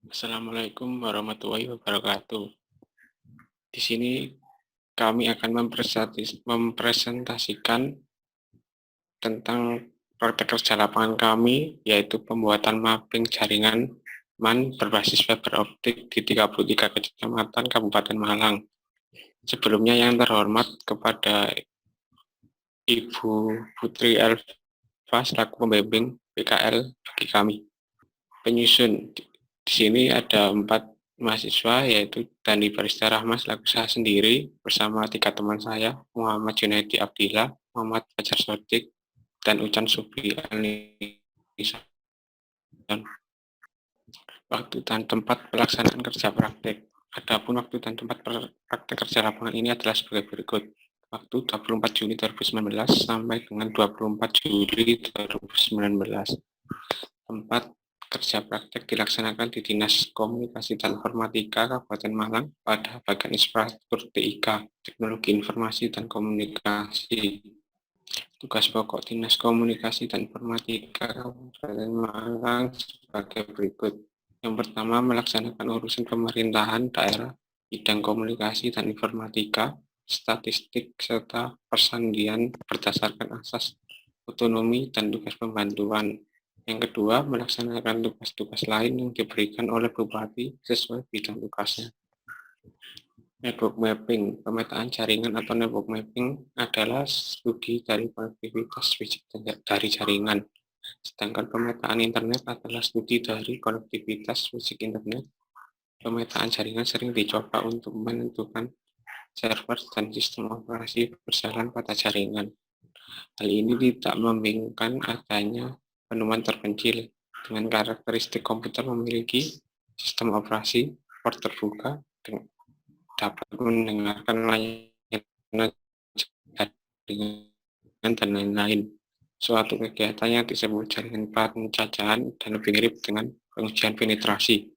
Assalamualaikum warahmatullahi wabarakatuh. Di sini kami akan mempresentasikan tentang praktek kerja lapangan kami, yaitu pembuatan mapping jaringan MAN berbasis fiber optik di 33 kecamatan Kabupaten Malang. Sebelumnya yang terhormat kepada Ibu Putri Elva selaku pembimbing PKL bagi kami. Penyusun di sini ada 4 mahasiswa, yaitu Dani Barista Rahma selaku saya sendiri bersama 3 teman saya, Muhammad Junaidi Abdillah, Muhammad Fajar Sodik, dan Ucan Subri Alnisa. Waktu dan tempat pelaksanaan kerja praktek. Adapun waktu dan tempat praktek kerja lapangan ini adalah sebagai berikut. Waktu 24 Juni 2019 sampai dengan 24 Juli 2019. Tempat kerja praktek dilaksanakan di Dinas Komunikasi dan Informatika Kabupaten Malang pada bagian infrastruktur TIK, Teknologi Informasi dan Komunikasi. Tugas pokok Dinas Komunikasi dan Informatika Kabupaten Malang sebagai berikut. Yang pertama, melaksanakan urusan pemerintahan daerah, bidang komunikasi dan informatika, statistik, serta persandian berdasarkan asas otonomi dan tugas pembantuan. Yang kedua, melaksanakan tugas-tugas lain yang diberikan oleh Bupati sesuai bidang tugasnya. Network mapping, pemetaan jaringan atau network mapping adalah studi dari konektivitas fisik dari jaringan. Sedangkan pemetaan internet adalah studi dari konektivitas fisik internet. Pemetaan jaringan sering dicoba untuk menentukan server dan sistem operasi berjalan pada jaringan. Hal ini tidak membingungkan adanya penemuan terpencil dengan karakteristik komputer memiliki sistem operasi port terbuka dapat mendengarkan layanan jaringan dan lain-lain. Suatu kegiatan yang disebut jaringan pencacahan dan lebih mirip dengan pengujian penetrasi.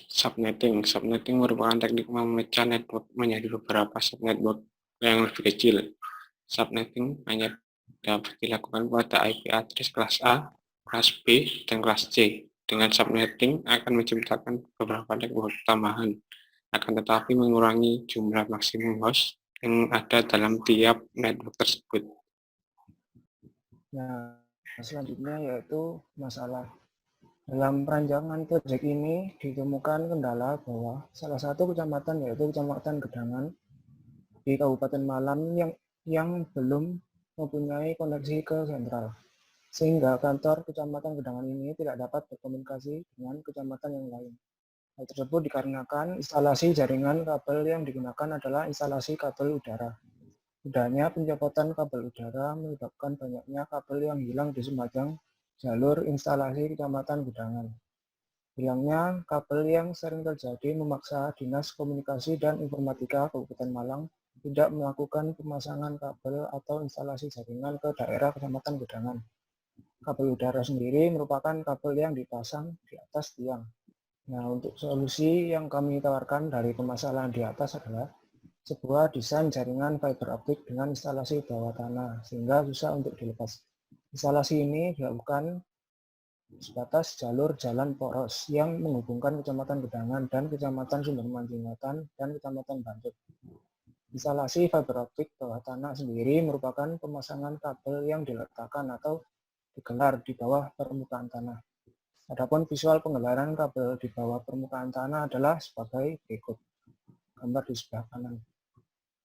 Subnetting. Subnetting merupakan teknik memecah network menjadi beberapa subnetwork yang lebih kecil. Subnetting hanya dapat dilakukan pada IP address kelas A, kelas B, dan kelas C. Dengan subnetting akan menciptakan beberapa network tambahan, akan tetapi mengurangi jumlah maksimum host yang ada dalam tiap network tersebut. Nah, selanjutnya yaitu masalah. Dalam perancangan proyek ini ditemukan kendala bahwa salah satu kecamatan yaitu Kecamatan Gedangan di Kabupaten Malang yang belum mempunyai koneksi ke sentral, sehingga kantor Kecamatan Gedangan ini tidak dapat berkomunikasi dengan kecamatan yang lain. Hal tersebut dikarenakan instalasi jaringan kabel yang digunakan adalah instalasi kabel udara. Mudahnya pencopotan kabel udara menyebabkan banyaknya kabel yang hilang di sepanjang jalur instalasi Kecamatan Gedangan. Hilangnya kabel yang sering terjadi memaksa Dinas Komunikasi dan Informatika Kabupaten Malang tidak melakukan pemasangan kabel atau instalasi jaringan ke daerah Kecamatan Gedangan. Kabel udara sendiri merupakan kabel yang dipasang di atas tiang. Nah, untuk solusi yang kami tawarkan dari permasalahan di atas adalah sebuah desain jaringan fiber optik dengan instalasi bawah tanah, sehingga susah untuk dilepas. Instalasi ini dilakukan sebatas jalur jalan poros yang menghubungkan Kecamatan Gedangan dan Kecamatan Sumber Manjingatan dan Kecamatan Bantut. Instalasi fiber optik bawah tanah sendiri merupakan pemasangan kabel yang diletakkan atau digelar di bawah permukaan tanah. Adapun visual penggelaran kabel di bawah permukaan tanah adalah sebagai berikut. Gambar di sebelah kanan.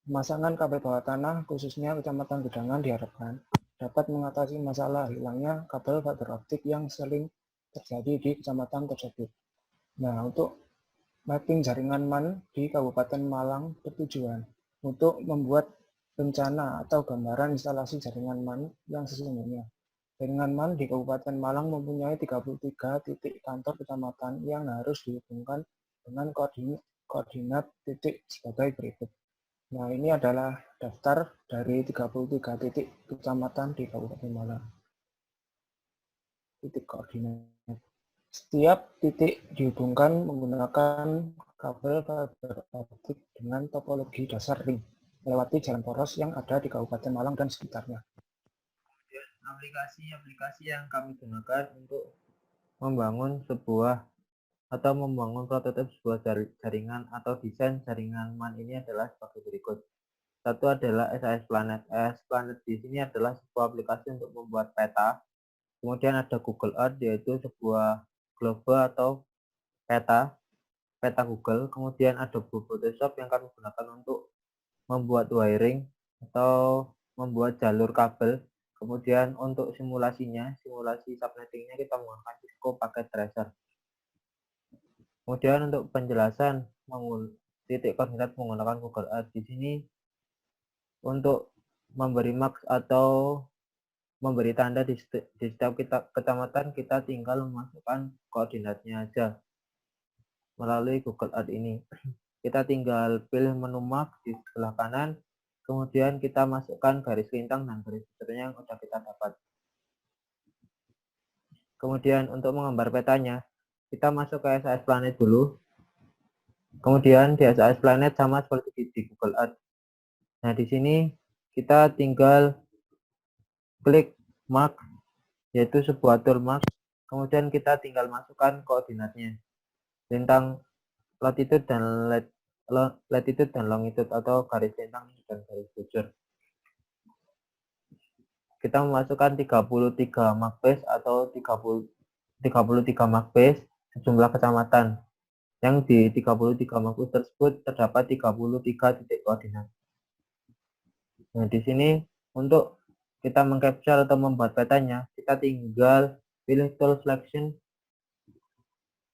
Pemasangan kabel bawah tanah, khususnya Kecamatan Gedangan, diharapkan dapat mengatasi masalah hilangnya kabel fiber optik yang sering terjadi di kecamatan tersebut. Nah, untuk mapping jaringan MAN di Kabupaten Malang bertujuan untuk membuat rencana atau gambaran instalasi jaringan MAN yang sesungguhnya. Jaringan MAN di Kabupaten Malang mempunyai 33 titik kantor kecamatan yang harus dihubungkan dengan koordinat titik sebagai berikut. Nah, ini adalah daftar dari 33 titik kecamatan di Kabupaten Malang. Titik koordinat. Setiap titik dihubungkan menggunakan kabel fiber optik dengan topologi dasar ring, melewati jalan poros yang ada di Kabupaten Malang dan sekitarnya. Aplikasi-aplikasi yang kami gunakan untuk membangun sebuah atau membangun prototipe sebuah jaringan atau desain jaringan MAN ini adalah sebagai berikut. Satu adalah SAS Planet. SAS Planet di sini adalah sebuah aplikasi untuk membuat peta. Kemudian ada Google Earth, yaitu sebuah globe atau peta Google. Kemudian ada Photoshop yang kami gunakan untuk membuat wiring atau membuat jalur kabel. Kemudian untuk simulasi subnettingnya kita menggunakan Cisco paket tracer. Kemudian untuk penjelasan titik koordinat menggunakan Google Earth di sini untuk memberi max atau memberi tanda di setiap kecamatan, kita tinggal memasukkan koordinatnya aja melalui Google Earth ini. Kita tinggal pilih menu map di sebelah kanan, kemudian kita masukkan garis lintang dan garis besarnya yang sudah kita dapat. Kemudian untuk menggambar petanya, kita masuk ke SAS Planet dulu. Kemudian di SAS Planet sama seperti di Google Earth. Nah, di sini kita tinggal klik mark, yaitu sebuah tool mark. Kemudian kita tinggal masukkan koordinatnya, lintang latitude dan longitude atau garis lintang dan garis bujur. Kita memasukkan 33 MAC atau 33 MAC sejumlah kecamatan. Yang di 33 MAC tersebut terdapat 33 titik koordinat. Nah, di sini untuk kita mengcapture atau membuat petanya, kita tinggal pilih tool selection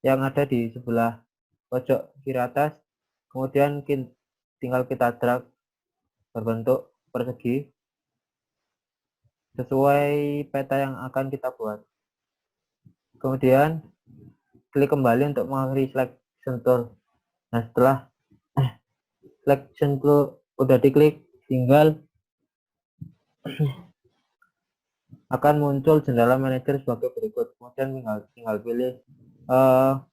yang ada di sebelah pojok kiri atas, kemudian tinggal kita drag berbentuk persegi sesuai peta yang akan kita buat. Kemudian klik kembali untuk mengakhiri selection tool. Nah, setelah selection tool udah diklik, tinggal akan muncul jendela manager sebagai berikut. Kemudian tinggal pilih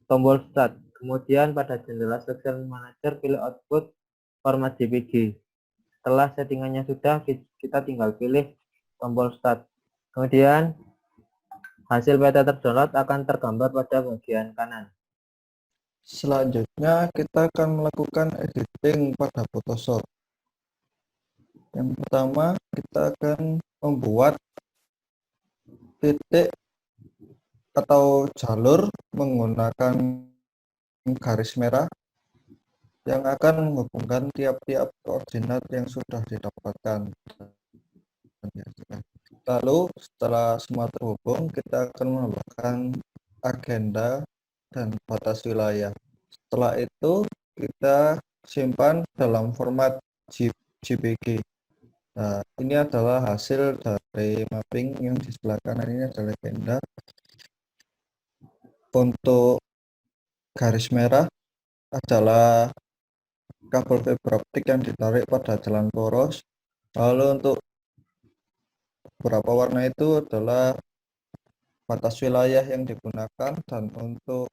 tombol start. Kemudian pada jendela selection manager pilih output format JPG. Setelah settingannya sudah, kita tinggal pilih tombol start. Kemudian hasil peta terdownload akan tergambar pada bagian kanan. Selanjutnya kita akan melakukan editing pada Photoshop. Yang pertama kita akan membuat titik atau jalur menggunakan garis merah yang akan menghubungkan tiap-tiap koordinat yang sudah didapatkan. Lalu setelah semua terhubung, kita akan menambahkan agenda dan batas wilayah. Setelah itu kita simpan dalam format JPG. Nah, ini adalah hasil dari mapping yang di sebelah kanan ini adalah agenda. Untuk garis merah adalah kabel fiber optik yang ditarik pada jalan poros. Lalu untuk beberapa warna itu adalah batas wilayah yang digunakan, dan untuk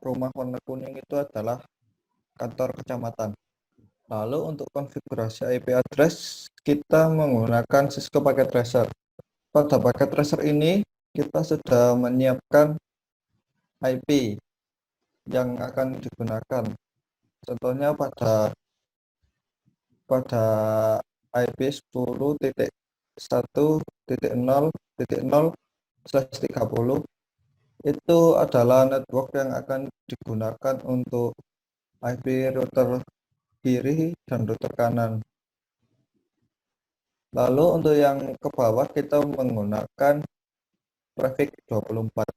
rumah warna kuning itu adalah kantor kecamatan. Lalu untuk konfigurasi IP address kita menggunakan Cisco Packet Tracer. Pada paket tracer ini kita sudah menyiapkan IP yang akan digunakan. Contohnya pada IP 10.1.0.0/30 itu adalah network yang akan digunakan untuk IP router kiri dan router kanan. Lalu untuk yang ke bawah kita menggunakan prefix 24.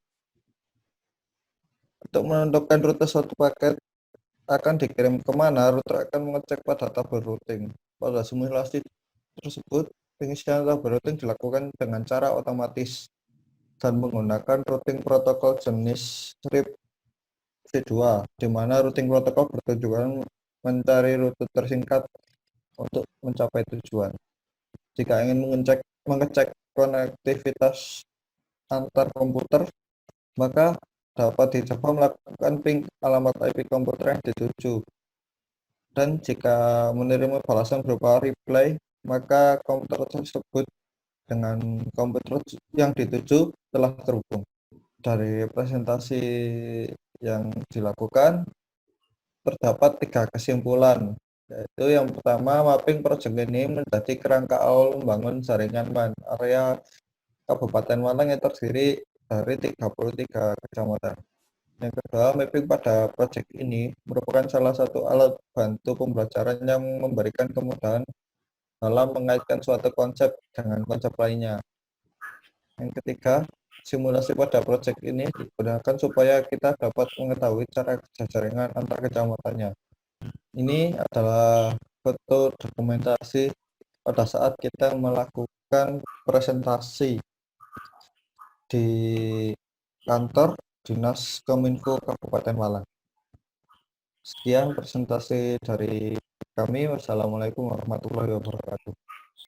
Untuk menentukan rute suatu paket akan dikirim kemana, router akan mengecek pada tabel routing. Pada simulasi tersebut, pengisian tabel routing dilakukan dengan cara otomatis dan menggunakan routing protokol jenis RIP V2, di mana routing protokol bertujuan mencari rute tersingkat untuk mencapai tujuan. Jika ingin mengecek konektivitas antar komputer, maka dapat dicoba melakukan ping alamat IP komputer yang dituju. Dan jika menerima balasan berupa reply, maka komputer tersebut dengan komputer yang dituju telah terhubung. dari presentasi yang dilakukan terdapat 3 kesimpulan, yaitu yang pertama, mapping proyek ini menjadi kerangka awal membangun jaringan MAN area Kabupaten Malang yang terdiri dari 33 kecamatan. Yang kedua, mapping pada proyek ini merupakan salah satu alat bantu pembelajaran yang memberikan kemudahan dalam mengaitkan suatu konsep dengan konsep lainnya. Yang ketiga, simulasi pada proyek ini digunakan supaya kita dapat mengetahui cara kerja jaringan antar kecamatannya. Ini adalah foto dokumentasi pada saat kita melakukan presentasi di kantor Dinas Kominfo Kabupaten Malang. Sekian presentasi dari kami. Wassalamualaikum warahmatullahi wabarakatuh.